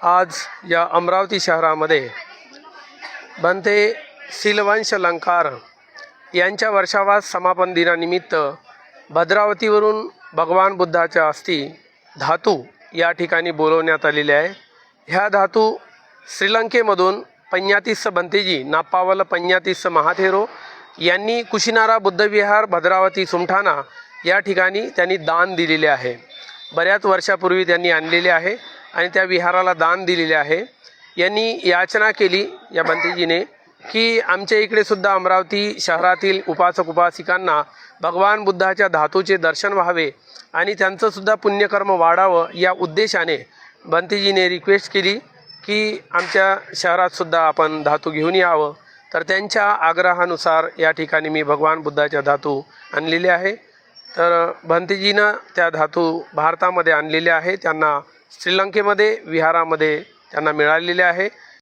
आज या अमरावती शहरामध्ये बनते सीलवंश अलंकार यांच्या वर्षावास समापन दिनानिमित्त भद्रावतीवरून भगवान बुद्धाच्या अस्थी धातू या ठिकाणी बोलवण्यात आलेले आहे। ह्या धातू श्रीलंकेमधून पञ्ञातीस्स बंतेजी नाप्पावल पञ्ञातीस्स महाथेरो यांनी कुशिनारा बुद्धविहार भद्रावती सुमठाना या ठिकाणी त्यांनी दान दिलेले आहे। बऱ्याच वर्षापूर्वी त्यांनी आणलेले आहे आणि त्या विहाराला दान दिलेले आहे। यांनी याचना केली या बंतेजीने की आमच्या इकडे सुद्धा अमरावती शहरातील उपासक उपासिकांना भगवान बुद्धाच्या धातूचे दर्शन व्हावे आणि त्यांचं सुद्धा पुण्यकर्म वाढावं या उद्देशाने बंतेजीने रिक्वेस्ट केली की आमच्या शहरात सुद्धा आपण धातू घेऊन यावं। तर त्यांच्या आग्रहानुसार या ठिकाणी मी भगवान बुद्धाच्या धातू आणलेले आहे। तर बंतेजीनं त्या धातू भारतामध्ये आणलेले आहे, त्यांना श्रीलंकेमध्ये विहारामध्ये त्यांना मिळालेले आहे।